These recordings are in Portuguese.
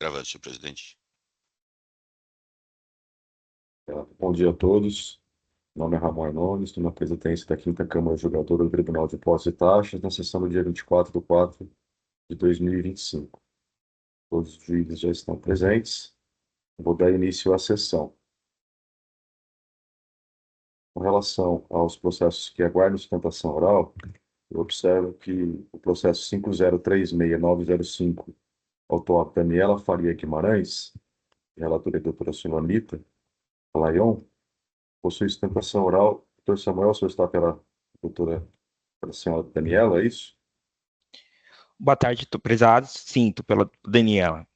Gravando, senhor presidente. Bom dia a todos. Meu nome é Ramon Hernandes, estou na presidência da 5ª Câmara Julgadora do Tribunal de Impostos e Taxas, na sessão do dia 24/4/2025. Todos os juízes já estão presentes. Vou dar início à sessão. Com relação aos processos que aguardam sustentação oral, eu observo que o processo 5036-905, autor Daniela Faria Guimarães, relatora doutora Sulamita Laion, possui sustentação oral. Doutor Samuel, o senhor está pela senhora Daniela, é isso? Boa tarde, prezados. Sim, estou pela Daniela.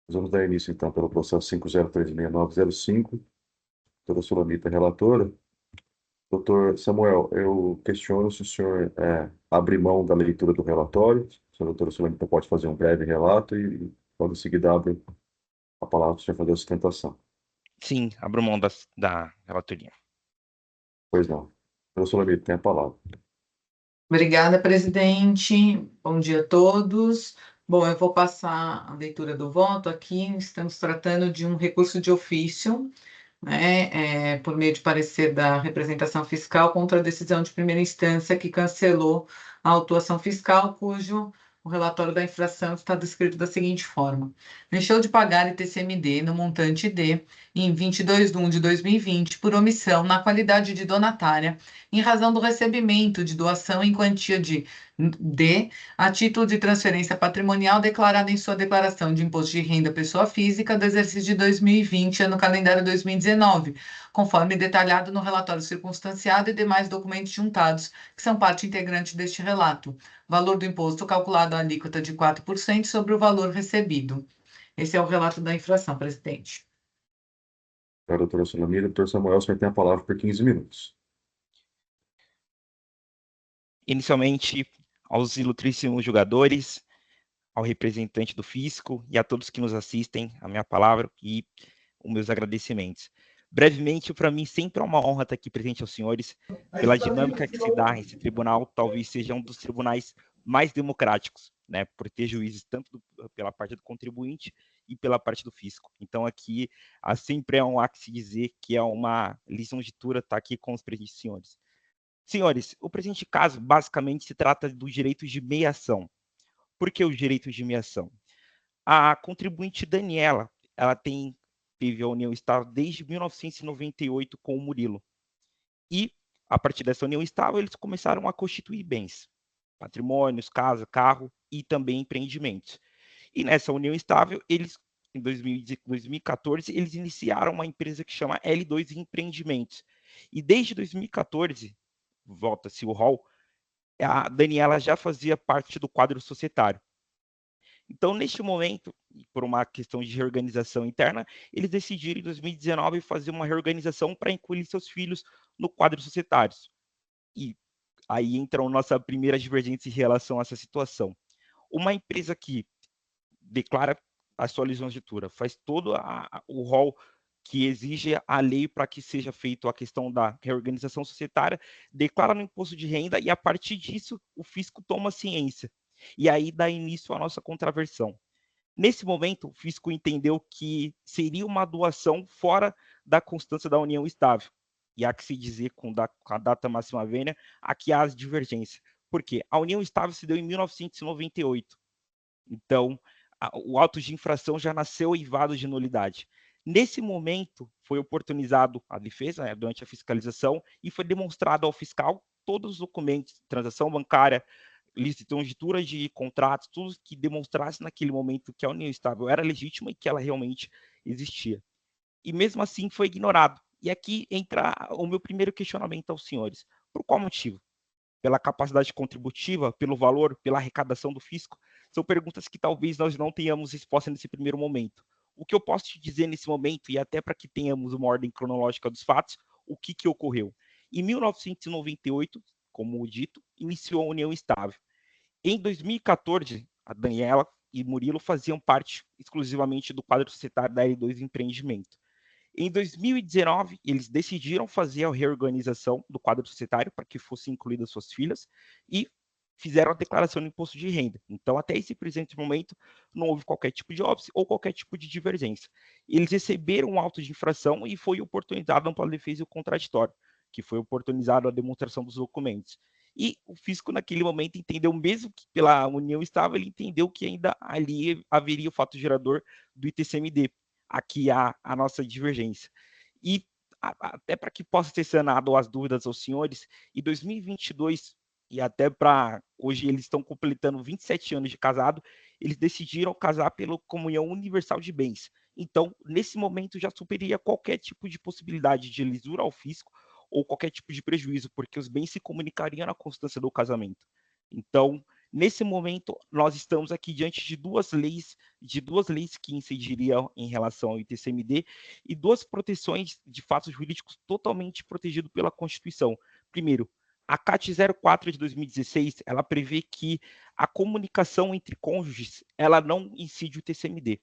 Vamos dar início, então, pelo processo 5036-905. Doutora Sulamita, relatora. Doutor Samuel, eu questiono se o senhor abre mão da leitura do relatório. A doutora Sulamita pode fazer um breve relato e, logo em seguida, abre a palavra para o senhor fazer a sustentação. Sim, abro mão da relatoria. Pois não. Doutora Sulamita, tem a palavra. Obrigada, presidente. Bom dia a todos. Bom, eu vou passar a leitura do voto aqui. Estamos tratando de um recurso de ofício, né, por meio de parecer da representação fiscal contra a decisão de primeira instância que cancelou a autuação fiscal, cujo o relatório da infração está descrito da seguinte forma: deixou de pagar ITCMD no montante D em 22/1/2020 por omissão na qualidade de donatária em razão do recebimento de doação em quantia de D a título de transferência patrimonial declarada em sua declaração de imposto de renda pessoa física do exercício de 2020 ano calendário 2019, conforme detalhado no relatório circunstanciado e demais documentos juntados, que são parte integrante deste relato. Valor do imposto calculado à alíquota de 4% sobre o valor recebido. Esse é o relato da infração, presidente. Doutora Sulamita, doutor Samuel, o senhor tem a palavra por 15 minutos. Inicialmente, aos ilustríssimos julgadores, ao representante do fisco e a todos que nos assistem, a minha palavra e os meus agradecimentos. Brevemente, para mim, sempre é uma honra estar aqui presente aos senhores, pela dinâmica que se dá esse tribunal, talvez seja um dos tribunais mais democráticos, né, por ter juízes tanto pela parte do contribuinte e pela parte do fisco. Então, aqui, sempre é um há que se dizer que é uma lisonjetura estar aqui com os presentes senhores. Senhores, o presente caso, basicamente, se trata dos direitos de meiação. Por que os direitos de meiação? A contribuinte Daniela, ela teve a união estável desde 1998 com o Murilo. E, a partir dessa união estável, eles começaram a constituir bens, patrimônios, casa, carro e também empreendimentos. E nessa união estável, eles, em 2014, eles iniciaram uma empresa que chama L2 Empreendimentos. E desde 2014, volta-se o rol, a Daniela já fazia parte do quadro societário. Então, neste momento, por uma questão de reorganização interna, eles decidiram em 2019 fazer uma reorganização para incluir seus filhos no quadro societário. E aí entra a nossa primeira divergência em relação a essa situação. Uma empresa que declara a sua lisonjetura, faz todo o rol que exige a lei para que seja feita a questão da reorganização societária, declara no imposto de renda e, a partir disso, o fisco toma ciência. E aí dá início à nossa contraversão. Nesse momento, o fisco entendeu que seria uma doação fora da constância da união estável. E há que se dizer, com a data máxima vênia, aqui há as divergências. Por quê? A união estável se deu em 1998. Então, o auto de infração já nasceu eivado de nulidade. Nesse momento, foi oportunizado a defesa, né, durante a fiscalização, e foi demonstrado ao fiscal todos os documentos, transação bancária, lisonjetura de contratos, tudo que demonstrasse naquele momento que a união estável era legítima e que ela realmente existia. E mesmo assim foi ignorado. E aqui entra o meu primeiro questionamento aos senhores. Por qual motivo? Pela capacidade contributiva, pelo valor, pela arrecadação do fisco? São perguntas que talvez nós não tenhamos resposta nesse primeiro momento. O que eu posso te dizer nesse momento, e até para que tenhamos uma ordem cronológica dos fatos, o que ocorreu? Em 1998, como dito, iniciou a união estável. Em 2014, a Daniela e Murilo faziam parte exclusivamente do quadro societário da L2 Empreendimento. Em 2019, eles decidiram fazer a reorganização do quadro societário para que fossem incluídas suas filhas e fizeram a declaração do imposto de renda. Então, até esse presente momento, não houve qualquer tipo de óbice ou qualquer tipo de divergência. Eles receberam um auto de infração e foi oportunizado a ampla defesa e o contraditório, que foi oportunizado a demonstração dos documentos. E o fisco, naquele momento, entendeu, mesmo que pela união estável, ele entendeu que ainda ali haveria o fato gerador do ITCMD. Aqui há a nossa divergência. E até para que possa ser sanado as dúvidas aos senhores, em 2022, e até para hoje eles estão completando 27 anos de casado, eles decidiram casar pela comunhão universal de bens. Então, nesse momento, já superaria qualquer tipo de possibilidade de lisura ao fisco ou qualquer tipo de prejuízo, porque os bens se comunicariam na constância do casamento. Então, nesse momento, nós estamos aqui diante de duas leis que incidiriam em relação ao ITCMD e duas proteções de fatos jurídicos totalmente protegidos pela Constituição. Primeiro, a CAT 04 de 2016, ela prevê que a comunicação entre cônjuges, ela não incide o ITCMD.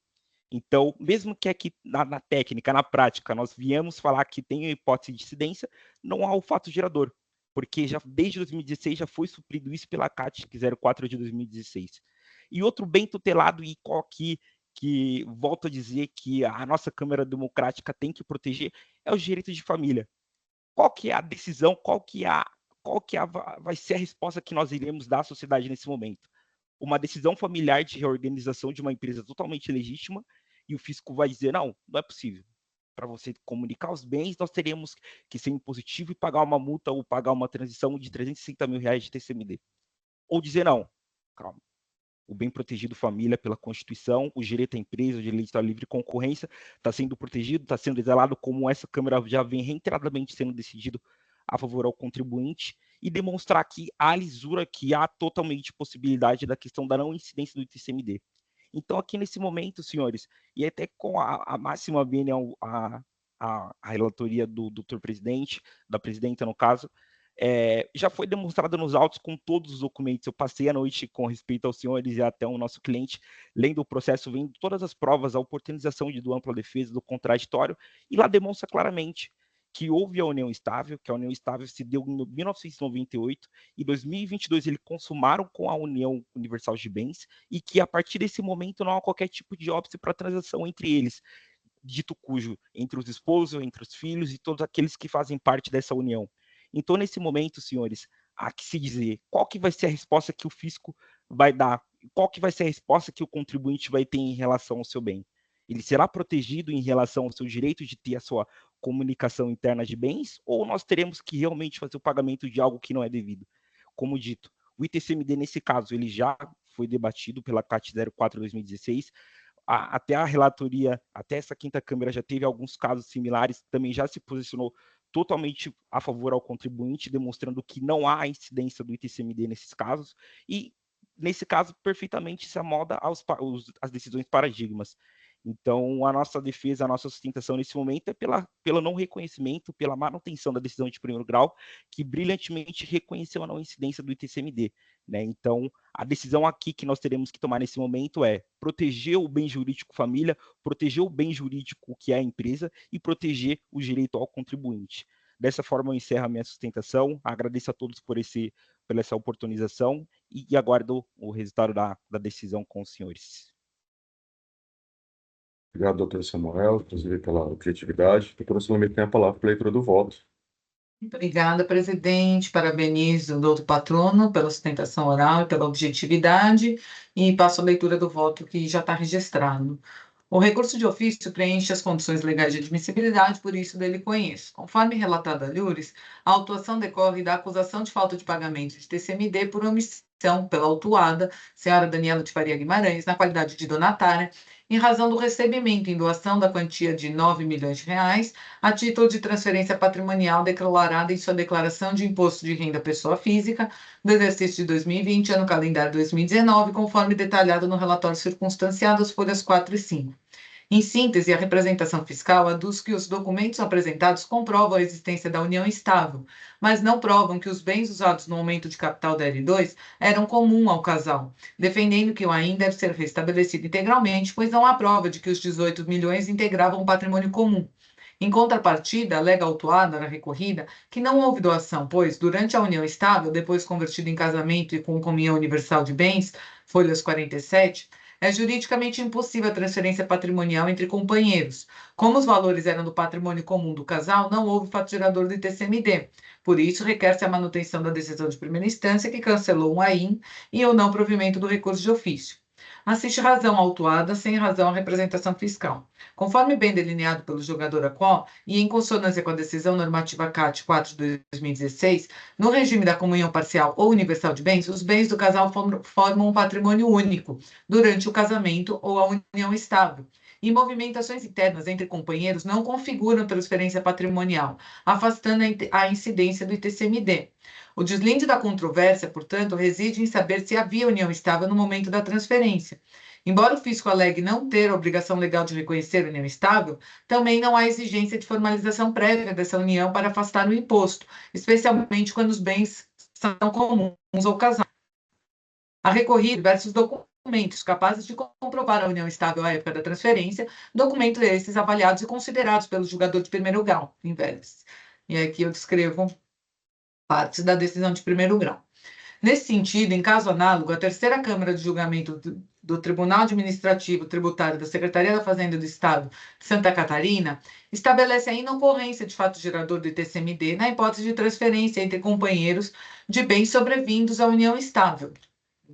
Então, mesmo que aqui na técnica, na prática, nós viemos falar que tem a hipótese de incidência, não há o fato gerador, porque já desde 2016 já foi suprido isso pela CAT 04 de 2016. E outro bem tutelado e que volto a dizer que a nossa Câmara Democrática tem que proteger é os direitos de família. Qual que é a decisão, vai ser a resposta que nós iremos dar à sociedade nesse momento? Uma decisão familiar de reorganização de uma empresa totalmente legítima e o fisco vai dizer, não é possível. Para você comunicar os bens, nós teríamos que ser impositivo e pagar uma multa ou pagar uma transição de R$360 mil de TCMD. Ou dizer, não, calma, o bem protegido família pela Constituição, o direito à empresa, o direito à livre concorrência está sendo protegido, está sendo exalado, como essa Câmara já vem reiteradamente sendo decidido a favor ao contribuinte, e demonstrar que há lisura, que há totalmente possibilidade da questão da não incidência do ITCMD. Então, aqui nesse momento, senhores, e até com a máxima vênia a relatoria do doutor presidente, da presidenta no caso, já foi demonstrado nos autos com todos os documentos. Eu passei a noite com respeito aos senhores e até o nosso cliente, lendo o processo, vendo todas as provas, a oportunização do ampla defesa, do contraditório, e lá demonstra claramente que houve a união estável, que a união estável se deu em 1998, e em 2022 eles consumaram com a união universal de bens, e que a partir desse momento não há qualquer tipo de óbice para transação entre eles, dito cujo, entre os esposos, entre os filhos e todos aqueles que fazem parte dessa união. Então, nesse momento, senhores, há que se dizer qual que vai ser a resposta que o fisco vai dar, qual que vai ser a resposta que o contribuinte vai ter em relação ao seu bem. Ele será protegido em relação ao seu direito de ter a sua comunicação interna de bens, ou nós teremos que realmente fazer o pagamento de algo que não é devido? Como dito, o ITCMD, nesse caso, ele já foi debatido pela CAT 04 2016, até a relatoria, até essa quinta Câmara já teve alguns casos similares, também já se posicionou totalmente a favor ao contribuinte, demonstrando que não há incidência do ITCMD nesses casos, e nesse caso perfeitamente se amoda às decisões paradigmas. Então, a nossa defesa, a nossa sustentação nesse momento é pelo não reconhecimento, pela manutenção da decisão de primeiro grau, que brilhantemente reconheceu a não incidência do ITCMD. Né? Então, a decisão aqui que nós teremos que tomar nesse momento é proteger o bem jurídico família, proteger o bem jurídico que é a empresa e proteger o direito ao contribuinte. Dessa forma, eu encerro a minha sustentação. Agradeço a todos por essa oportunização e aguardo o resultado da decisão com os senhores. Obrigado, doutor Samuel, inclusive pela objetividade. Doutora Sulamita tem a palavra para a leitura do voto. Obrigada, presidente. Parabenizo o doutor patrono pela sustentação oral e pela objetividade e passo a leitura do voto que já está registrado. O recurso de ofício preenche as condições legais de admissibilidade, por isso dele conheço. Conforme relatado a Lures, a autuação decorre da acusação de falta de pagamento de TCMD por omissão pela autuada, senhora Daniela de Faria Guimarães, na qualidade de donatária, em razão do recebimento em doação da quantia de R$9 milhões a título de transferência patrimonial declarada em sua declaração de imposto de renda pessoa física do exercício de 2020, ano calendário 2019, conforme detalhado no relatório circunstanciado, as folhas 4 e 5. Em síntese, a representação fiscal aduz que os documentos apresentados comprovam a existência da união estável, mas não provam que os bens usados no aumento de capital da L2 eram comum ao casal, defendendo que o AIN deve ser restabelecido integralmente, pois não há prova de que os 18 milhões integravam um patrimônio comum. Em contrapartida, alega a autuada na recorrida que não houve doação, pois, durante a união estável, depois convertida em casamento e com comunhão universal de bens, folhas 47, é juridicamente impossível a transferência patrimonial entre companheiros. Como os valores eram do patrimônio comum do casal, não houve fato gerador do ITCMD. Por isso, requer-se a manutenção da decisão de primeira instância, que cancelou um AIM e o não provimento do recurso de ofício. Assiste razão autuada, sem razão à representação fiscal. Conforme bem delineado pelo julgador Acó, e em consonância com a decisão normativa CAT 4 de 2016, no regime da comunhão parcial ou universal de bens, os bens do casal formam um patrimônio único durante o casamento ou a união estável. E movimentações internas entre companheiros não configuram transferência patrimonial, afastando a incidência do ITCMD. O deslinde da controvérsia, portanto, reside em saber se havia união estável no momento da transferência. Embora o fisco alegue não ter a obrigação legal de reconhecer a união estável, também não há exigência de formalização prévia dessa união para afastar o imposto, especialmente quando os bens são comuns ou casados. A recorrer diversos documentos capazes de comprovar a união estável à época da transferência, documentos esses avaliados e considerados pelo julgador de primeiro grau, em Vélez. E aqui eu descrevo partes da decisão de primeiro grau. Nesse sentido, em caso análogo, a terceira Câmara de Julgamento do Tribunal Administrativo Tributário da Secretaria da Fazenda do Estado de Santa Catarina estabelece a inocorrência de fato gerador do ITCMD na hipótese de transferência entre companheiros de bens sobrevindos à união estável.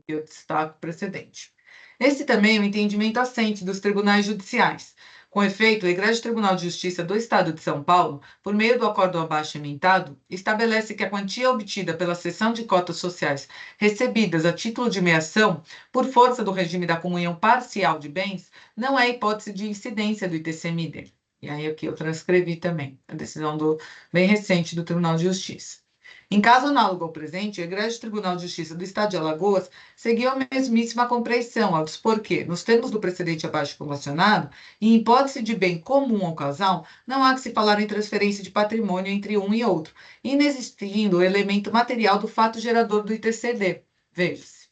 Eu destaco o precedente. Esse também é o entendimento assente dos tribunais judiciais. Com efeito, o Egrégio Tribunal de Justiça do Estado de São Paulo, por meio do acórdão abaixo emendado, estabelece que a quantia obtida pela cessão de cotas sociais recebidas a título de meação, por força do regime da comunhão parcial de bens, não é hipótese de incidência do ITCMD. E aí aqui eu transcrevi também a decisão bem recente do Tribunal de Justiça. Em caso análogo ao presente, o Egrégio Tribunal de Justiça do Estado de Alagoas seguiu a mesmíssima compreensão ao dispor que, nos termos do precedente abaixo convencionado, em hipótese de bem comum ao casal, não há que se falar em transferência de patrimônio entre um e outro, inexistindo o elemento material do fato gerador do ITCD. Veja-se.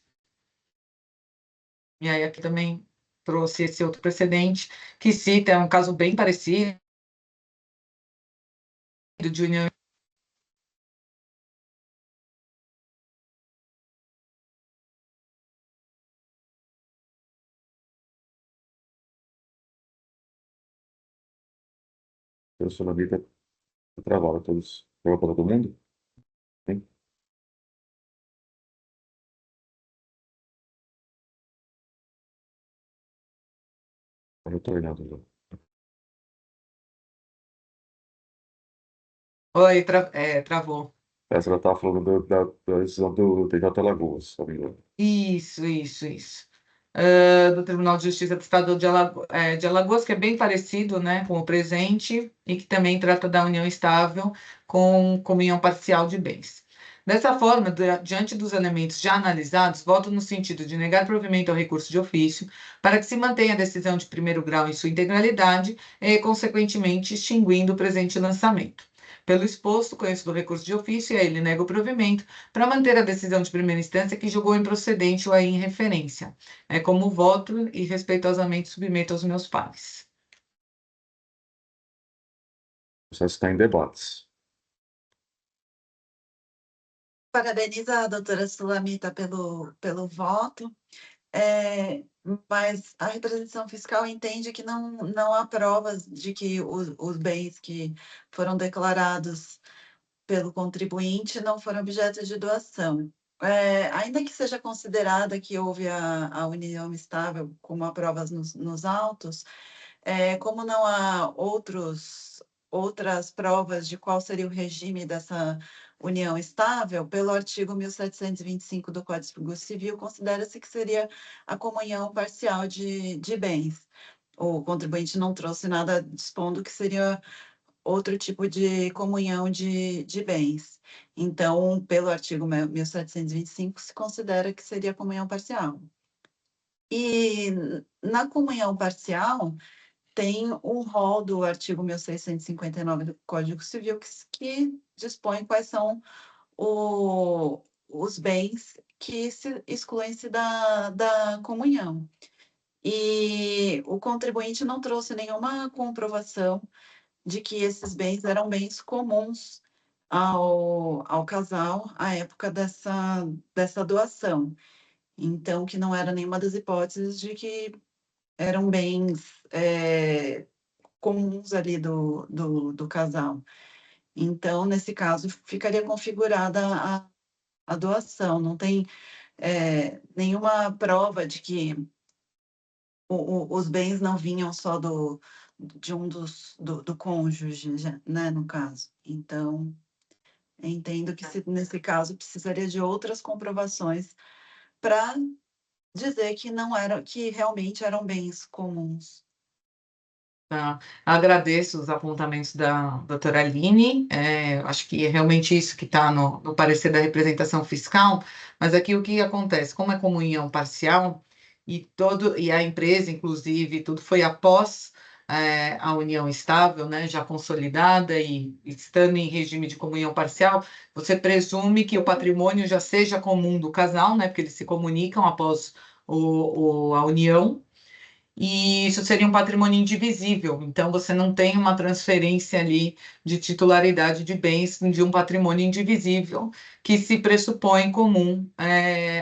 E aí aqui também trouxe esse outro precedente que cita, é um caso bem parecido de união. Eu sou Lamita, travava todos. Travou para todo mundo? Sim. Tá retornando já. Oi, travou. Essa ela estava falando da decisão do TJ Alagoas, se não me engano. Isso. Do Tribunal de Justiça do Estado de Alagoas, que é bem parecido, né, com o presente, e que também trata da união estável com comunhão parcial de bens. Dessa forma, diante dos elementos já analisados, voto no sentido de negar provimento ao recurso de ofício, para que se mantenha a decisão de primeiro grau em sua integralidade e, consequentemente, extinguindo o presente lançamento. Pelo exposto, conheço do recurso de ofício e a ele nego o provimento, para manter a decisão de primeira instância que julgou improcedente ou a em referência. É como voto e respeitosamente submeto aos meus pares. O processo está em debates. Parabenizo a doutora Sulamita pelo voto, mas a representação fiscal entende que não há provas de que os bens que foram declarados pelo contribuinte não foram objeto de doação. Ainda que seja considerada que houve a união estável, como há provas nos autos, como não há outras provas de qual seria o regime dessa união estável, pelo artigo 1725 do Código Civil, considera-se que seria a comunhão parcial de bens. O contribuinte não trouxe nada dispondo que seria outro tipo de comunhão de bens. Então, pelo artigo 1725, se considera que seria comunhão parcial. E na comunhão parcial, tem um rol do artigo 1659 do Código Civil que dispõe quais são os bens que excluem-se da comunhão. E o contribuinte não trouxe nenhuma comprovação de que esses bens eram bens comuns ao casal à época dessa doação. Então, que não era nenhuma das hipóteses de que eram bens comuns ali do casal. Então, nesse caso, ficaria configurada a doação. Não tem nenhuma prova de que os bens não vinham só de um do cônjuge, né, no caso. Então, entendo que nesse caso precisaria de outras comprovações para dizer que não era, que realmente eram bens comuns. Tá. Agradeço os apontamentos da doutora Aline, acho que é realmente isso que está no parecer da representação fiscal, mas aqui o que acontece, como é comunhão parcial, e a empresa, inclusive, tudo foi após a união estável, né, já consolidada e estando em regime de comunhão parcial, você presume que o patrimônio já seja comum do casal, né, porque eles se comunicam após a união, e isso seria um patrimônio indivisível, então você não tem uma transferência ali de titularidade de bens de um patrimônio indivisível que se pressupõe comum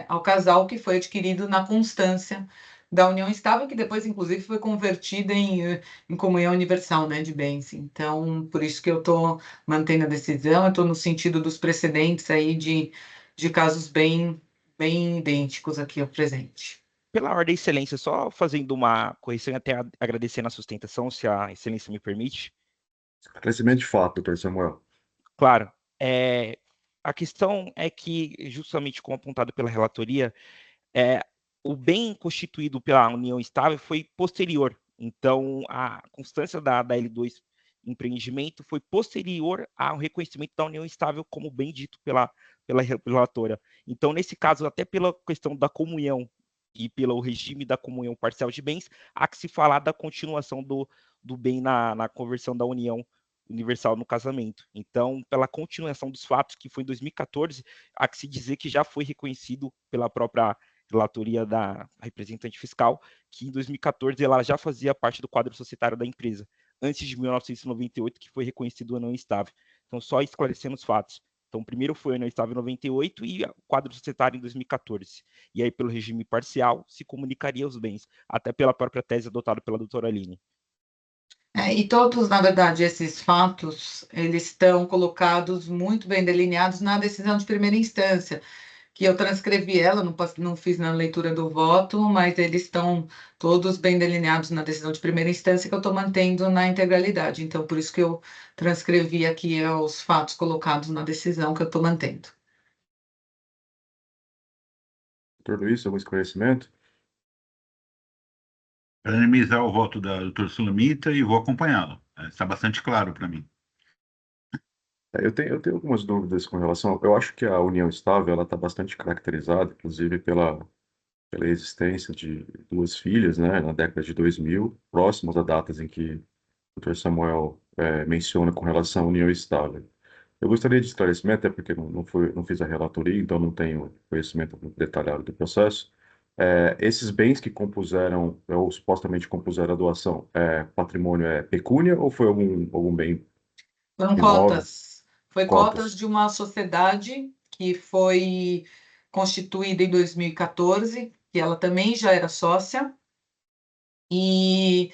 ao casal, que foi adquirido na constância da união estável, que depois, inclusive, foi convertida em comunhão universal, né, de bens. Então, por isso que eu estou mantendo a decisão, eu estou no sentido dos precedentes aí de casos bem idênticos aqui ao presente. Pela ordem, Excelência, só fazendo uma correção e até agradecendo a sustentação, se a Excelência me permite. Esclarecimento de fato, doutor Samuel. Claro, a questão é que, justamente como apontado pela relatoria, o bem constituído pela união estável foi posterior. Então, a constância da L2 empreendimento foi posterior ao reconhecimento da união estável como bem dito pela relatora. Então, nesse caso, até pela questão da comunhão e pelo regime da comunhão parcial de bens, há que se falar da continuação do bem na conversão da união universal no casamento. Então, pela continuação dos fatos, que foi em 2014, há que se dizer que já foi reconhecido pela própria relatoria da representante fiscal, que em 2014 ela já fazia parte do quadro societário da empresa, antes de 1998, que foi reconhecido o não estável. Então, só esclarecendo os fatos. Então, primeiro foi o não estável em 98 e o quadro societário em 2014. E aí, pelo regime parcial, se comunicaria os bens, até pela própria tese adotada pela doutora Aline. E todos, na verdade, esses fatos, eles estão colocados muito bem delineados na decisão de primeira instância, que eu transcrevi ela, não fiz na leitura do voto, mas eles estão todos bem delineados na decisão de primeira instância, que eu estou mantendo na integralidade. Então, por isso que eu transcrevi aqui os fatos colocados na decisão que eu estou mantendo. Doutor Luiz, algum esclarecimento? Para minimizar o voto da doutora Sulamita e vou acompanhá-lo. Está bastante claro para mim. Eu tenho algumas dúvidas com relação. Eu acho que a união estável ela está bastante caracterizada, inclusive pela existência de duas filhas, né, na década de 2000, próximas a datas em que o Dr. Samuel menciona com relação à união estável. Eu gostaria de esclarecimento, até porque não fiz a relatoria, então não tenho conhecimento detalhado do processo. Esses bens que compuseram, ou supostamente compuseram a doação, patrimônio pecúnia ou foi algum bem Foram imóvel? cotas. Foi cotas de uma sociedade que foi constituída em 2014, que ela também já era sócia, e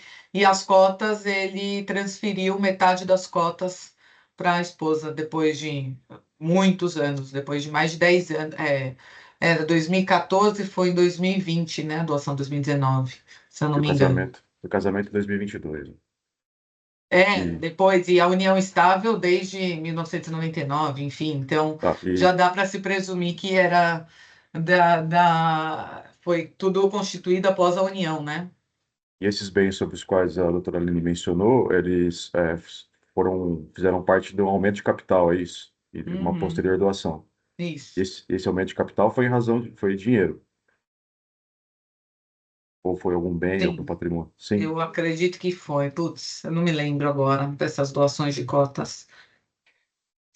as cotas, ele transferiu metade das cotas para a esposa depois de muitos anos, depois de mais de 10 anos. Era 2014, foi em 2020, né? A doação 2019, se eu não me engano. O casamento em 2022. E, Depois, e a união estável desde 1999, enfim, então já dá para se presumir que era foi tudo constituído após a união, né? e esses bens sobre os quais a doutora Aline mencionou, eles fizeram parte de um aumento de capital, é isso? E de uma posterior doação. Isso. Esse aumento de capital foi foi dinheiro? Ou foi algum bem, Sim. algum patrimônio? Sim. Eu acredito que foi. Putz, eu não me lembro agora dessas doações de cotas.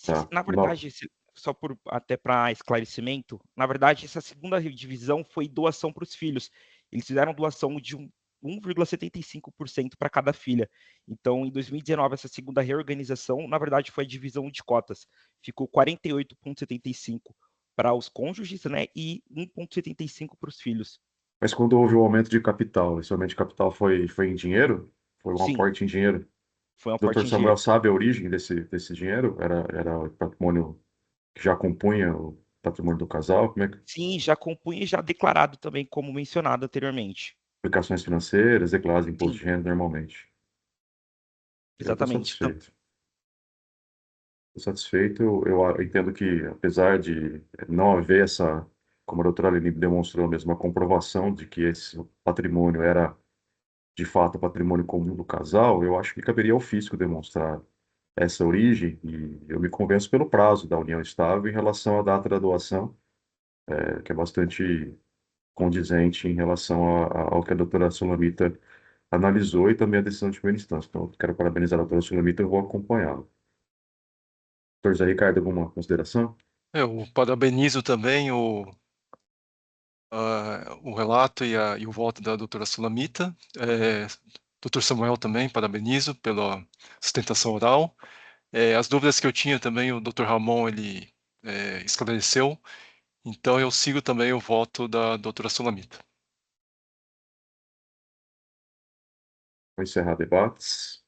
Tá. Na verdade, só até para esclarecimento, na verdade, essa segunda divisão foi doação para os filhos. Eles fizeram doação de 1,75% para cada filha. Então, em 2019, essa segunda reorganização, na verdade, foi a divisão de cotas. Ficou 48,75% para os cônjuges, né, e 1,75% para os filhos. Mas quando houve o aumento de capital, esse aumento de capital foi em dinheiro? Foi um Sim, aporte em dinheiro? foi um O Dr. aporte em Samuel dinheiro. sabe a origem desse dinheiro? Era patrimônio que já compunha o patrimônio do casal? Como é que Sim, já compunha e já declarado também, como mencionado anteriormente. aplicações financeiras, declaradas em imposto Sim, de renda normalmente? Eu estou exatamente. satisfeito. Estou satisfeito. Eu entendo que, apesar de não haver essa, como a doutora Aline demonstrou mesmo, a comprovação de que esse patrimônio era, de fato, patrimônio comum do casal, eu acho que caberia ao fisco demonstrar essa origem e eu me convenço pelo prazo da união estável em relação à data da doação, que é bastante condizente em relação ao que a doutora Sulamita analisou e também a decisão de primeira instância. Então, eu quero parabenizar a doutora Sulamita e eu vou acompanhá-la. Doutor Zé Ricardo, alguma consideração? Eu parabenizo também o relato e o voto da doutora Sulamita. Doutor Samuel também, parabenizo pela sustentação oral. As dúvidas que eu tinha também, o doutor Ramon, ele esclareceu. Então, eu sigo também o voto da doutora Sulamita. Vou encerrar debates.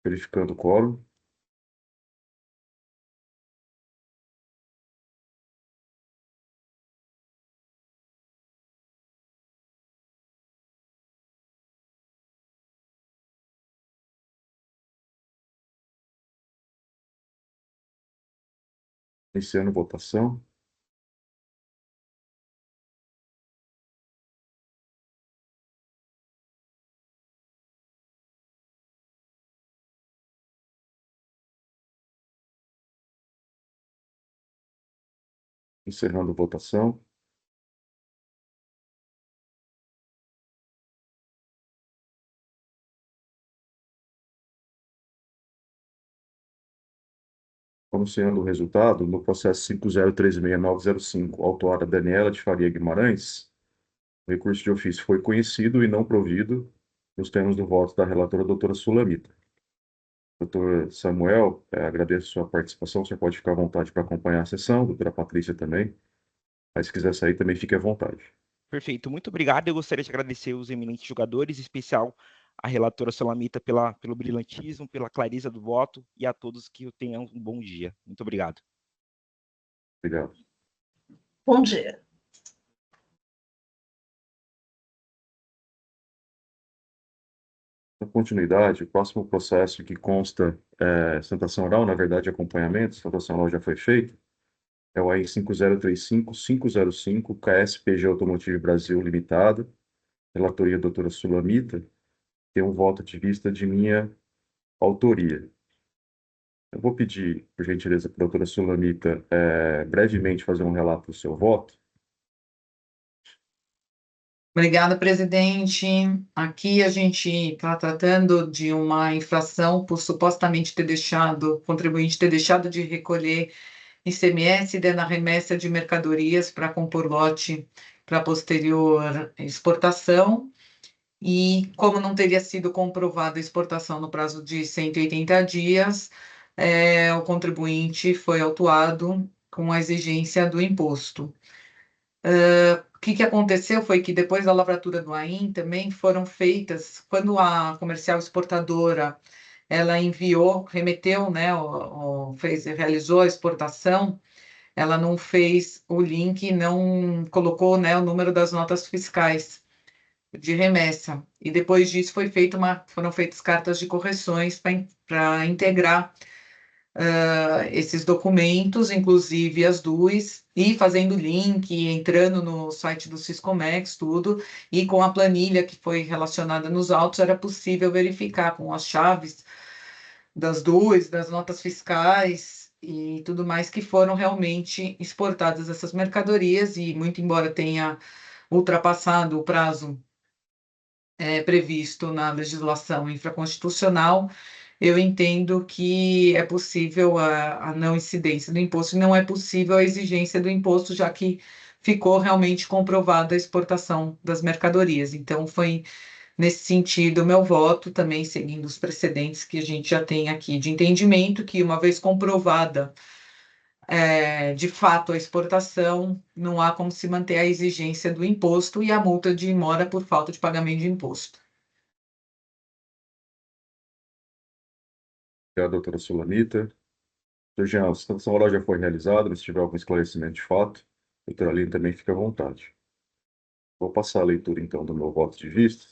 Verificando o quórum. Iniciando votação. Encerrando votação. Anunciando o resultado, no processo 50366905, autuada Daniela de Faria Guimarães, o recurso de ofício foi conhecido e não provido nos termos do voto da relatora doutora Sulamita. Doutor Samuel, agradeço a sua participação, você pode ficar à vontade para acompanhar a sessão, doutora Patrícia também, mas se quiser sair também fique à vontade. Perfeito, muito obrigado. Eu gostaria de agradecer os eminentes jogadores, em especial a relatora Sulamita pelo brilhantismo, pela clareza do voto e a todos que tenham um bom dia. Muito obrigado. Obrigado. Bom dia. Na continuidade, o próximo processo que consta sustentação oral, na verdade acompanhamento, sustentação oral já foi feita, é o AI 5035-505, KSPG Automotive Brasil Limitada, relatoria doutora Sulamita, tem um voto de vista de minha autoria. Eu vou pedir, por gentileza, para a doutora Sulamita brevemente fazer um relato do seu voto. Obrigada, presidente. Aqui a gente está tratando de uma infração por supostamente o contribuinte ter deixado de recolher ICMS na remessa de mercadorias para compor lote para posterior exportação. E como não teria sido comprovada a exportação no prazo de 180 dias, o contribuinte foi autuado com a exigência do imposto. O que aconteceu foi que depois da lavratura do AIM também foram feitas, quando a comercial exportadora ela enviou, remeteu, né, realizou a exportação, ela não fez o link, não colocou, né, o número das notas fiscais de remessa. E depois disso foram feitas cartas de correções para integrar esses documentos, inclusive as duas, e fazendo link, entrando no site do Siscomex, tudo, e com a planilha que foi relacionada nos autos, era possível verificar com as chaves das duas, das notas fiscais e tudo mais que foram realmente exportadas essas mercadorias, e muito embora tenha ultrapassado o prazo previsto na legislação infraconstitucional, eu entendo que é possível a não incidência do imposto, e não é possível a exigência do imposto, já que ficou realmente comprovada a exportação das mercadorias. Então, foi nesse sentido o meu voto, também seguindo os precedentes que a gente já tem aqui de entendimento, que uma vez comprovada de fato a exportação, não há como se manter a exigência do imposto e a multa de mora por falta de pagamento de imposto. Obrigado, doutora Sulamita. Doutor Jean, a sustentação oral já foi realizada, mas se tiver algum esclarecimento de fato, a doutora Aline também fica à vontade. Vou passar a leitura, então, do meu voto de vista.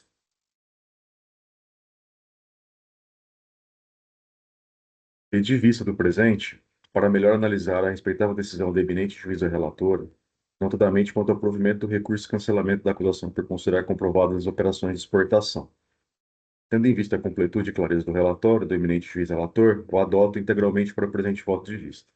Pedi vista do presente para melhor analisar a respeitável decisão do eminente juiz relator, notadamente quanto ao provimento do recurso de cancelamento da acusação por considerar comprovadas as operações de exportação. Tendo em vista a completude e clareza do relatório do eminente juiz relator, o adoto integralmente para o presente voto de vista.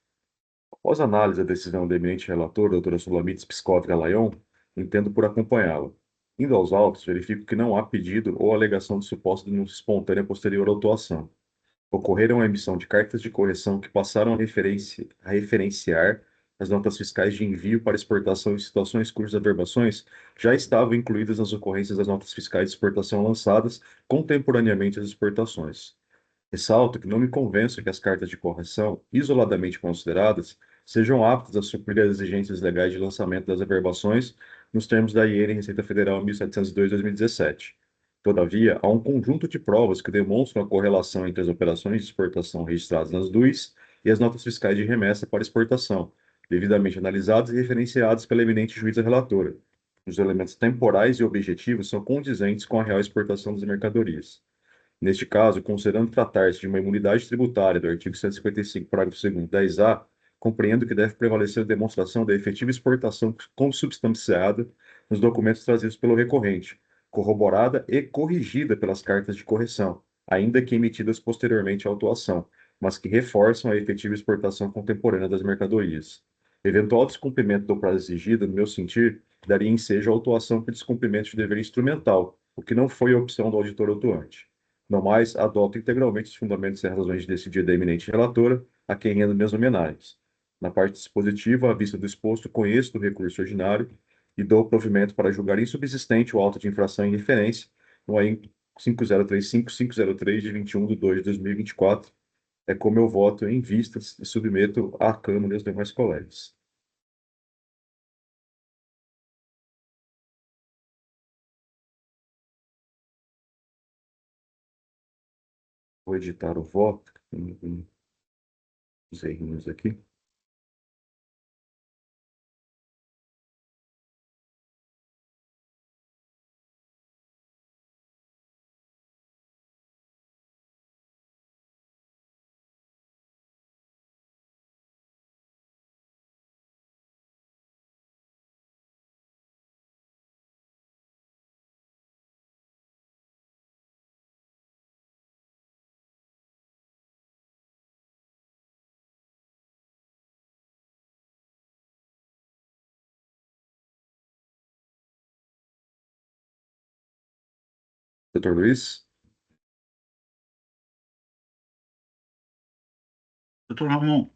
Após análise da decisão do eminente relator, doutora Sulamita Pskov Galayon, entendo por acompanhá-la. Indo aos autos, verifico que não há pedido ou alegação de suposta denúncia espontânea posterior à autuação. Ocorreram a emissão de cartas de correção que passaram a referenciar as notas fiscais de envio para exportação em situações cujas averbações já estavam incluídas nas ocorrências das notas fiscais de exportação lançadas contemporaneamente às exportações. Ressalto que não me convenço que as cartas de correção, isoladamente consideradas, sejam aptas a suprir as exigências legais de lançamento das averbações nos termos da IN Receita Federal 1702/2017. Todavia, há um conjunto de provas que demonstram a correlação entre as operações de exportação registradas nas DUIs e as notas fiscais de remessa para exportação, devidamente analisadas e referenciadas pela eminente juíza relatora. Os elementos temporais e objetivos são condizentes com a real exportação das mercadorias. Neste caso, considerando tratar-se de uma imunidade tributária do artigo 155, parágrafo 2º, 10A, compreendo que deve prevalecer a demonstração da efetiva exportação consubstanciada nos documentos trazidos pelo recorrente, corroborada e corrigida pelas cartas de correção, ainda que emitidas posteriormente à autuação, mas que reforçam a efetiva exportação contemporânea das mercadorias. Eventual descumprimento do prazo exigido, no meu sentir, daria ensejo à autuação por descumprimento de dever instrumental, o que não foi a opção do auditor autuante. No mais, adoto integralmente os fundamentos e razões de decidir da eminente relatora, a quem rendo minhas homenagens. Na parte dispositiva, à vista do exposto, conheço do recurso ordinário e dou provimento para julgar insubsistente o auto de infração em referência no AIN 5035-503 de 21/2/2024. É como eu voto em vistas e submeto à Câmara e aos demais colegas. Vou editar o voto. Os errinhos aqui. Doutor Luiz? Doutor Ramon,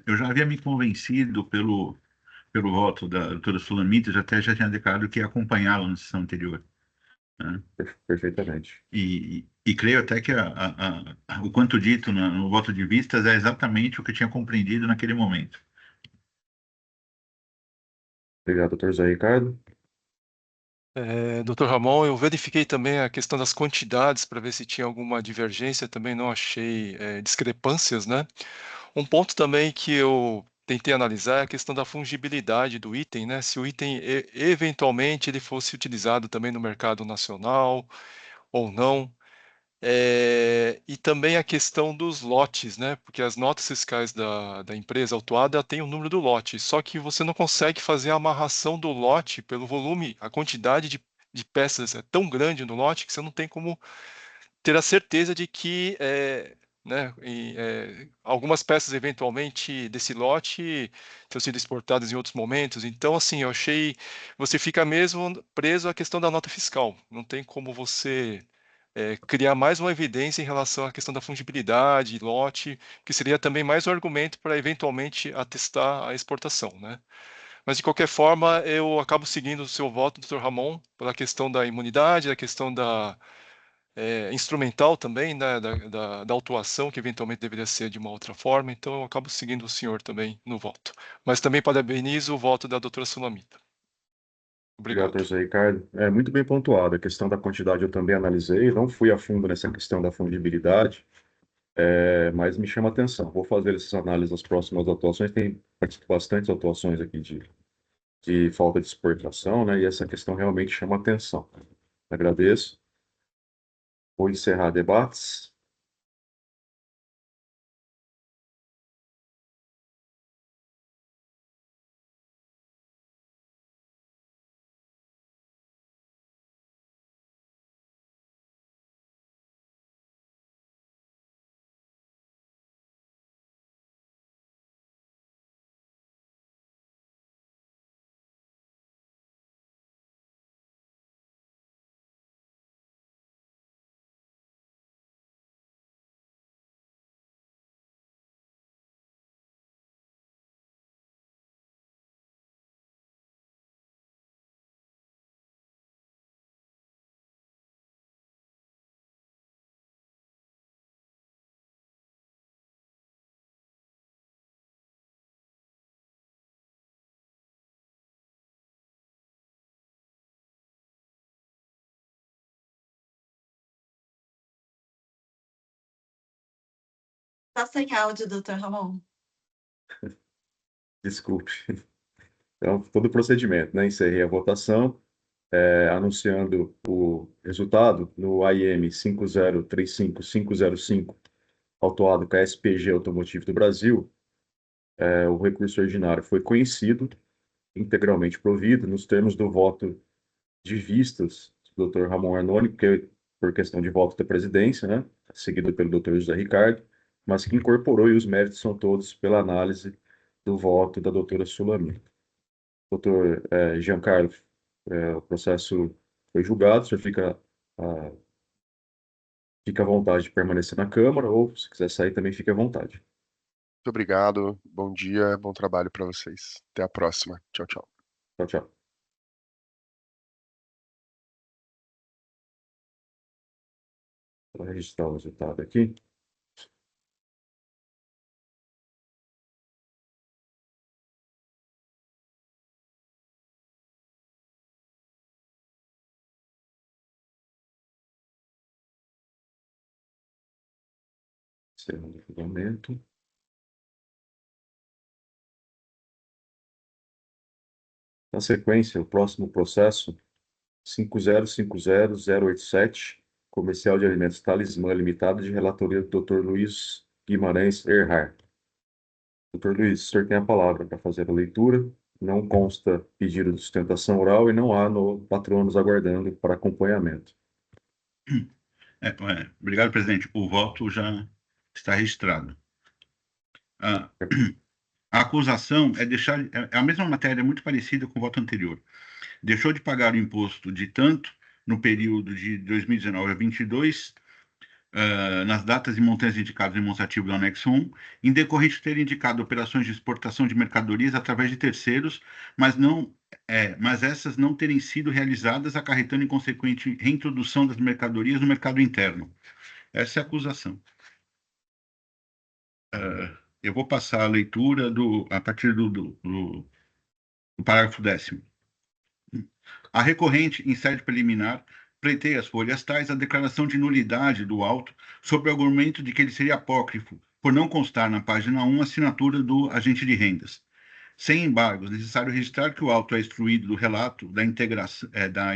eu já havia me convencido pelo voto da doutora Sulamita, já tinha declarado que ia acompanhá-la na sessão anterior, né? Perfeitamente. E creio até que o quanto dito no voto de vistas é exatamente o que eu tinha compreendido naquele momento. Obrigado, doutor Zé Ricardo. Dr. Ramon, eu verifiquei também a questão das quantidades para ver se tinha alguma divergência, também não achei discrepâncias, né? Um ponto também que eu tentei analisar é a questão da fungibilidade do item, né? Se o item eventualmente ele fosse utilizado também no mercado nacional ou não. E também a questão dos lotes, né? Porque as notas fiscais da empresa autuada têm o número do lote, só que você não consegue fazer a amarração do lote pelo volume, a quantidade de peças é tão grande no lote que você não tem como ter a certeza de que né, algumas peças eventualmente desse lote tenham sido exportadas em outros momentos. Então, assim, eu achei você fica mesmo preso à questão da nota fiscal. Não tem como você criar mais uma evidência em relação à questão da fungibilidade, lote, que seria também mais um argumento para eventualmente atestar a exportação, né? Mas, de qualquer forma, eu acabo seguindo o seu voto, doutor Ramon, pela questão da imunidade, a questão da instrumental também, né, da autuação, que eventualmente deveria ser de uma outra forma. Então, eu acabo seguindo o senhor também no voto. Mas também parabenizo o voto da doutora Sulamita. Obrigado, Obrigado. professor Ricardo. É muito bem pontuado. A questão da quantidade eu também analisei, não fui a fundo nessa questão da fungibilidade, mas me chama a atenção. Vou fazer essas análises das próximas atuações. Tem bastantes atuações aqui de falta de exportação, né? E essa questão realmente chama a atenção. Agradeço. Vou encerrar debates. Tá sem áudio, doutor Ramon. Desculpe. Então, todo o procedimento, né? Encerrei a votação, anunciando o resultado no AIM 5035505, autuado com a SPG Automotivo do Brasil. O recurso ordinário foi conhecido, integralmente provido, nos termos do voto de vistas do Dr. Ramon Arnone, por questão de voto da presidência, né? Seguido pelo Dr. José Ricardo, mas que incorporou, e os méritos são todos pela análise do voto da doutora Sulamita. Doutor Giancarlo, o processo foi julgado, o senhor fica à vontade de permanecer na Câmara, ou se quiser sair também fique à vontade. Muito obrigado, bom dia, bom trabalho para vocês. Até a próxima. Tchau, tchau. Tchau, tchau. Vou registrar o resultado aqui. Segundo julgamento. Na sequência, o próximo processo, 5050087, Comercial de Alimentos Talismã Limitada, de relatoria do Dr. Luiz Guimarães Erhard. Dr. Luiz, o senhor tem a palavra para fazer a leitura. Não consta pedido de sustentação oral e não há patronos aguardando para acompanhamento. Obrigado, presidente. O voto já está registrado. A acusação é a mesma matéria, muito parecida com o voto anterior. Deixou de pagar o imposto de tanto no período de 2019 a 2022, nas datas e montantes indicados no demonstrativo do anexo 1, em decorrente de ter indicado operações de exportação de mercadorias através de terceiros, mas essas não terem sido realizadas, acarretando em consequente reintrodução das mercadorias no mercado interno. Essa é a acusação. Eu vou passar a leitura a partir do parágrafo 10º. A recorrente, em sede preliminar, pleiteia as folhas tais a declaração de nulidade do auto sob o argumento de que ele seria apócrifo, por não constar na página 1 a assinatura do agente de rendas. Sem embargo, é necessário registrar que o auto é instruído do relato da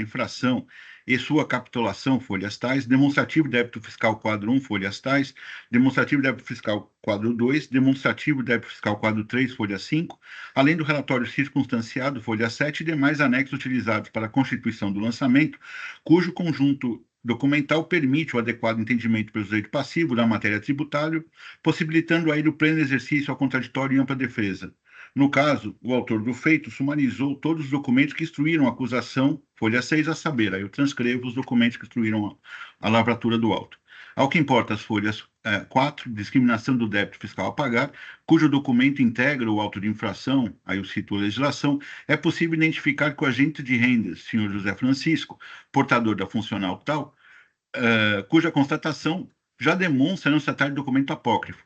infração e sua capitulação, folhas tais, demonstrativo de débito fiscal quadro 1, folhas tais, demonstrativo de débito fiscal quadro 2, demonstrativo de débito fiscal quadro 3, folha 5, além do relatório circunstanciado, folha 7, e demais anexos utilizados para a constituição do lançamento, cujo conjunto documental permite o adequado entendimento pelo sujeito passivo da matéria tributária, possibilitando a ele o pleno exercício ao contraditório e ampla defesa. No caso, o autor do feito sumarizou todos os documentos que instruíram a acusação, folha 6, a saber, aí eu transcrevo os documentos que instruíram a lavratura do auto. Ao que importa as folhas 4, discriminação do débito fiscal a pagar, cujo documento integra o auto de infração, aí eu cito a legislação, é possível identificar que o agente de rendas, senhor José Francisco, portador da funcional tal, cuja constatação já demonstra não se tratar de documento apócrifo.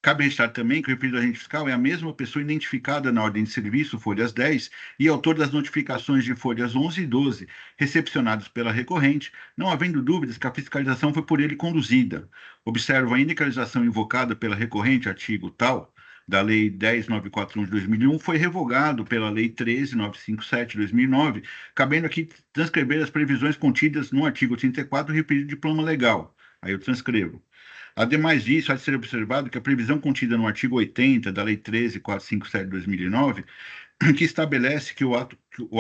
Cabe registrar também que o referido agente fiscal é a mesma pessoa identificada na ordem de serviço, folhas 10, e autor das notificações de folhas 11 e 12, recepcionadas pela recorrente, não havendo dúvidas que a fiscalização foi por ele conduzida. Observo ainda que a legislação invocada pela recorrente, artigo tal, da Lei 10.941 de 2001, foi revogado pela Lei 13.957 de 2009, cabendo aqui transcrever as previsões contidas no artigo 34 referido diploma legal. Aí eu transcrevo. Ademais disso, há de ser observado que a previsão contida no artigo 80 da Lei 13.457 de 2009, que estabelece que o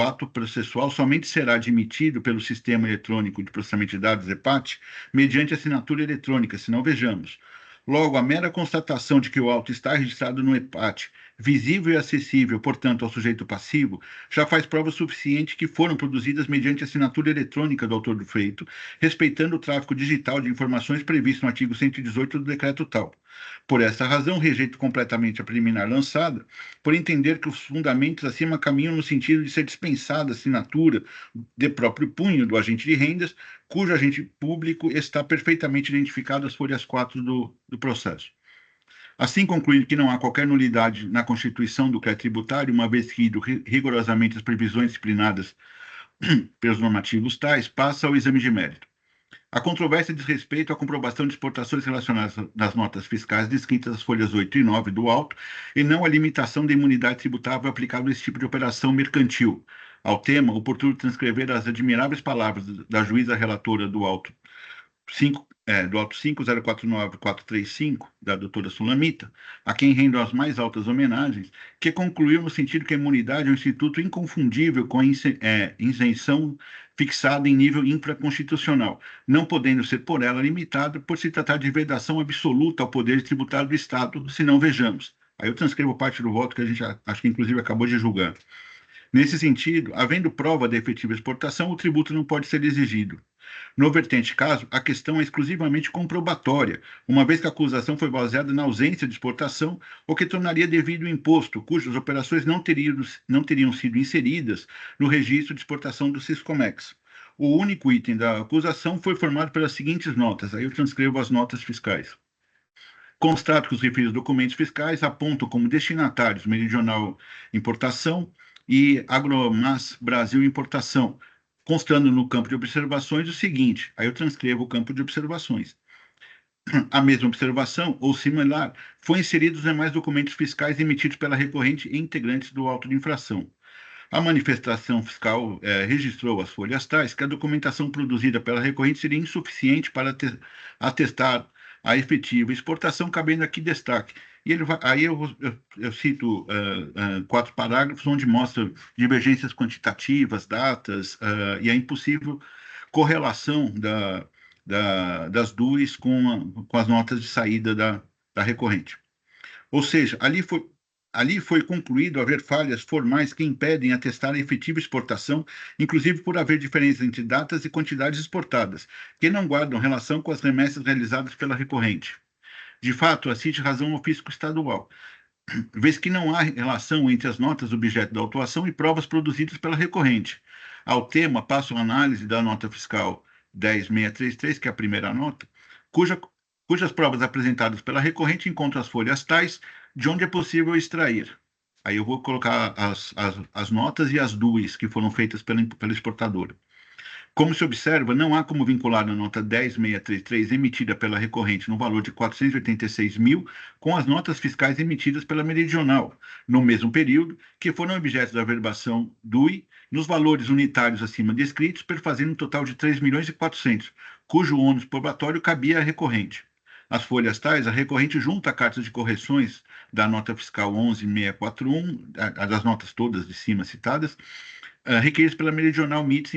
ato processual somente será admitido pelo Sistema Eletrônico de Processamento de Dados, EPAT, mediante assinatura eletrônica, se não vejamos. Logo, a mera constatação de que o auto está registrado no EPAT, visível e acessível, portanto, ao sujeito passivo, já faz prova suficiente que foram produzidas mediante assinatura eletrônica do autor do feito, respeitando o tráfico digital de informações previsto no artigo 118 do decreto tal. Por essa razão, rejeito completamente a preliminar lançada, por entender que os fundamentos acima caminham no sentido de ser dispensada a assinatura de próprio punho do agente de rendas, cujo agente público está perfeitamente identificado às folhas 4 do processo. Assim, concluindo que não há qualquer nulidade na constituição do crédito tributário, uma vez que rigorosamente as previsões disciplinadas pelos normativos tais, passa ao exame de mérito. A controvérsia diz respeito à comprovação de exportações relacionadas nas notas fiscais descritas nas folhas 8 e 9 do auto, e não à limitação da imunidade tributável aplicável a esse tipo de operação mercantil. Ao tema, oportuno transcrever as admiráveis palavras da juíza relatora do auto 5049435, da doutora Sulamita, a quem rendo as mais altas homenagens, que concluiu no sentido que a imunidade é um instituto inconfundível com a isenção fixada em nível infraconstitucional, não podendo ser por ela limitada por se tratar de vedação absoluta ao poder tributário do Estado, se não vejamos. Aí eu transcrevo parte do voto que a gente acho que inclusive acabou de julgar. Nesse sentido, havendo prova da efetiva exportação, o tributo não pode ser exigido. No vertente caso, a questão é exclusivamente comprobatória, uma vez que a acusação foi baseada na ausência de exportação, o que tornaria devido o imposto, cujas operações não teriam sido inseridas no registro de exportação do Siscomex. O único item da acusação foi formado pelas seguintes notas, aí eu transcrevo as notas fiscais. Constato que os referidos documentos fiscais apontam como destinatários Meridional Importação e Agromas Brasil Importação, constando no campo de observações o seguinte, aí eu transcrevo o campo de observações. A mesma observação, ou similar, foi inserida nos demais documentos fiscais emitidos pela recorrente e integrantes do auto de infração. A manifestação fiscal registrou as folhas tais que a documentação produzida pela recorrente seria insuficiente para atestar a efetiva exportação, cabendo aqui destaque. E aí eu cito 4 parágrafos onde mostra divergências quantitativas, datas e a impossível correlação das duas com as notas de saída da recorrente. Ou seja, ali foi concluído haver falhas formais que impedem atestar a efetiva exportação, inclusive por haver diferenças entre datas e quantidades exportadas, que não guardam relação com as remessas realizadas pela recorrente. De fato, assiste razão ao fisco estadual, vez que não há relação entre as notas objeto da autuação e provas produzidas pela recorrente. Ao tema, passo a análise da nota fiscal 10.633, que é a primeira nota, cujas provas apresentadas pela recorrente encontram as folhas tais, de onde é possível extrair. Aí eu vou colocar as notas e as duas que foram feitas pela exportadora. Como se observa, não há como vincular a nota 10.633 emitida pela recorrente no valor de 486 mil com as notas fiscais emitidas pela Meridional, no mesmo período, que foram objeto da averbação DUI, nos valores unitários acima descritos, perfazendo um total de 3.400.000, cujo ônus probatório cabia à recorrente. As folhas tais, a recorrente junta a cartas de correções da nota fiscal 11.641, das notas todas de cima citadas, requeridas pela Meridional MITS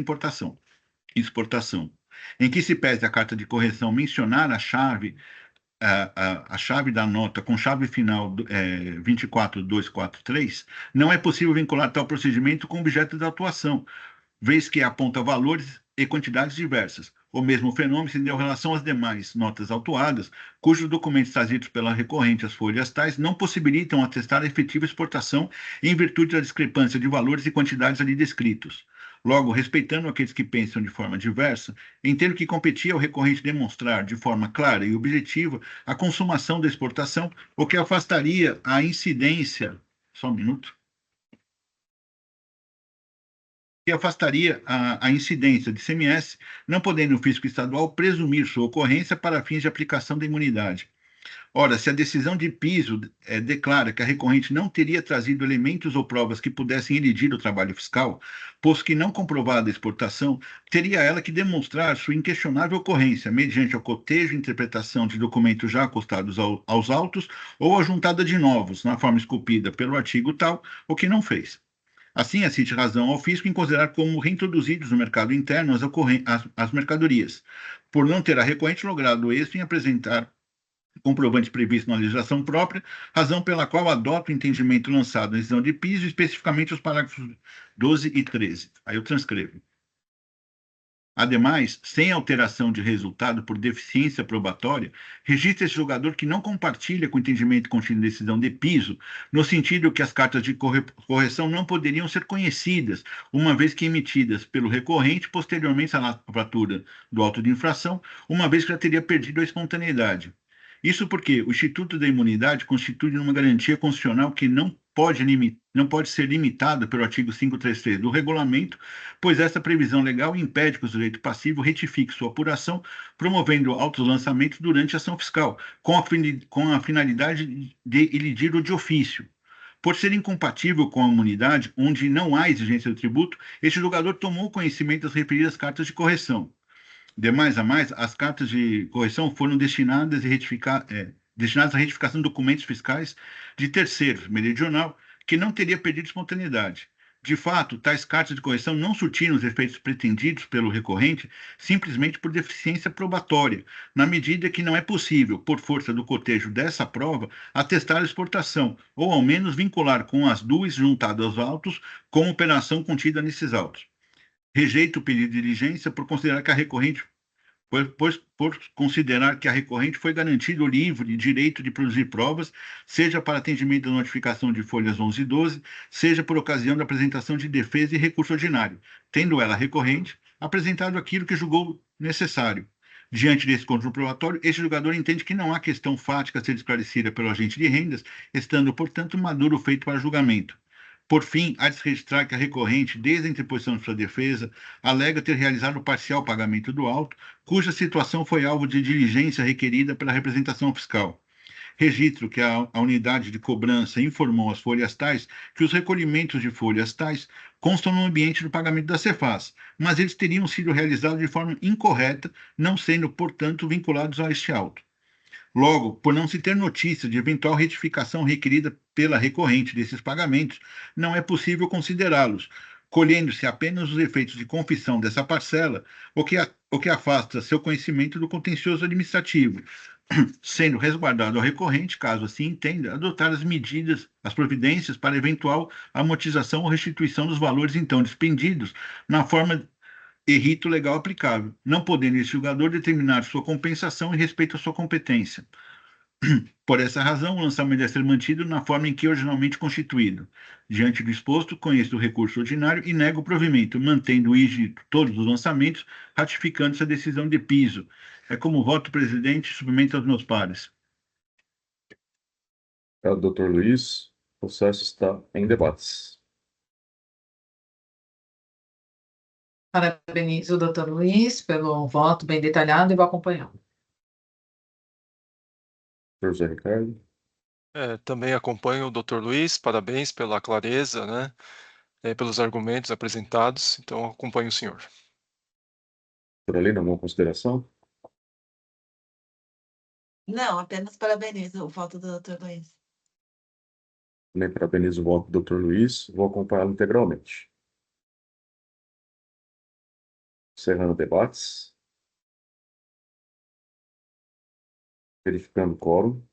Exportação, em que se pese a carta de correção mencionar a chave da nota com chave final 24243, não é possível vincular tal procedimento com o objeto da atuação, vez que aponta valores e quantidades diversas. O mesmo fenômeno se deu em relação às demais notas autuadas, cujos documentos trazidos pela recorrente às folhas tais não possibilitam atestar a efetiva exportação em virtude da discrepância de valores e quantidades ali descritos. Logo, respeitando aqueles que pensam de forma diversa, entendo que competia ao recorrente demonstrar de forma clara e objetiva a consumação da exportação, o que afastaria a incidência. Só um minuto. Que afastaria a incidência de CMS, não podendo o fisco estadual presumir sua ocorrência para fins de aplicação da imunidade. Ora, se a decisão de piso declara que a recorrente não teria trazido elementos ou provas que pudessem elidir o trabalho fiscal, posto que não comprovada a exportação, teria ela que demonstrar sua inquestionável ocorrência, mediante o cotejo e interpretação de documentos já acostados aos autos ou a juntada de novos, na forma esculpida pelo artigo tal, o que não fez. Assim, assiste razão ao fisco em considerar como reintroduzidos no mercado interno as mercadorias, por não ter a recorrente logrado êxito em apresentar comprovante previsto na legislação própria, razão pela qual adota o entendimento lançado na decisão de piso, especificamente os parágrafos 12 e 13. Aí eu transcrevo. Ademais, sem alteração de resultado por deficiência probatória, registra esse julgador que não compartilha com o entendimento contido na decisão de piso, no sentido que as cartas de correção não poderiam ser conhecidas, uma vez que emitidas pelo recorrente posteriormente à lavratura do auto de infração, uma vez que já teria perdido a espontaneidade. Isso porque o Instituto da Imunidade constitui uma garantia constitucional que não pode ser limitada pelo artigo 533 do regulamento, pois essa previsão legal impede que o sujeito passivo retifique sua apuração, promovendo altos lançamentos durante a ação fiscal, com a finalidade de elidir o de ofício. Por ser incompatível com a imunidade, onde não há exigência do tributo, este julgador tomou conhecimento das referidas cartas de correção. Demais a mais, as cartas de correção foram destinadas à retificação de documentos fiscais de terceiros, meridional, que não teria perdido espontaneidade. De fato, tais cartas de correção não surtiram os efeitos pretendidos pelo recorrente simplesmente por deficiência probatória, na medida que não é possível, por força do cotejo dessa prova, atestar a exportação, ou ao menos vincular com as duas juntadas aos autos com a operação contida nesses autos. Rejeita o pedido de diligência por considerar que a recorrente foi garantido o livre direito de produzir provas, seja para atendimento da notificação de folhas 11 e 12, seja por ocasião da apresentação de defesa e recurso ordinário, tendo ela recorrente apresentado aquilo que julgou necessário. Diante desse conjunto probatório, este julgador entende que não há questão fática a ser esclarecida pelo agente de rendas, estando, portanto, maduro feito para julgamento. Por fim, há de se registrar que a recorrente, desde a interposição de sua defesa, alega ter realizado o parcial pagamento do auto, cuja situação foi alvo de diligência requerida pela representação fiscal. Registro que a unidade de cobrança informou às folhas tais que os recolhimentos de folhas tais constam no ambiente do pagamento da Cefaz, mas eles teriam sido realizados de forma incorreta, não sendo, portanto, vinculados a este auto. Logo, por não se ter notícia de eventual retificação requerida pela recorrente desses pagamentos, não é possível considerá-los, colhendo-se apenas os efeitos de confissão dessa parcela, o que afasta seu conhecimento do contencioso administrativo, sendo resguardado ao recorrente, caso assim entenda, adotar as providências para eventual amortização ou restituição dos valores então despendidos na forma e rito legal aplicável, não podendo esse julgador determinar sua compensação em respeito à sua competência. Por essa razão, o lançamento deve ser mantido na forma em que originalmente constituído. Diante do exposto, conheço o recurso ordinário e nego o provimento, mantendo ígito todos os lançamentos, ratificando essa decisão de piso. É como voto, presidente, submeto aos meus pares. É o Dr. Luiz, o processo está em debates. Parabenizo o doutor Luiz pelo voto bem detalhado e vou acompanhar. Dr. José Ricardo, Também acompanho o Dr. Luiz, parabéns pela clareza, né, pelos argumentos apresentados, então acompanho o senhor. por ali, alguma consideração? Não, apenas parabenizo o voto do Dr. Luiz. Também parabenizo o voto do Dr. Luiz, vou acompanhá-lo integralmente. Encerrando debates. Verificando o quórum.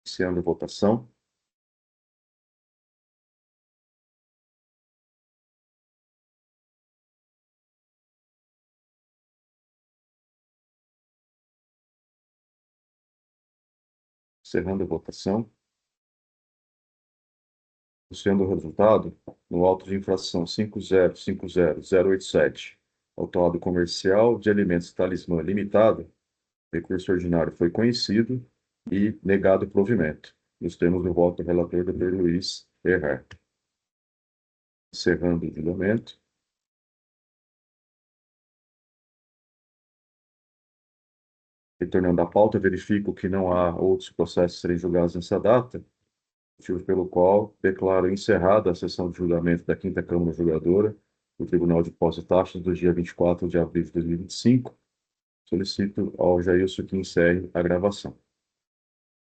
Iniciando a votação. Encerrando a votação. Sendo o resultado, no auto de infração 5050087, autuado comercial de alimentos Talismã Limitada, o recurso ordinário foi conhecido e negado o provimento, nos termos do voto do relator Dr. Luiz Erhardt. Encerrando o julgamento. Retornando à pauta, verifico que não há outros processos a serem julgados nessa data, motivo pelo qual declaro encerrada a sessão de julgamento da 5ª Câmara Julgadora do Tribunal de Impostos e Taxas do dia 24 de abril de 2025. Solicito ao Jailson que encerre a gravação.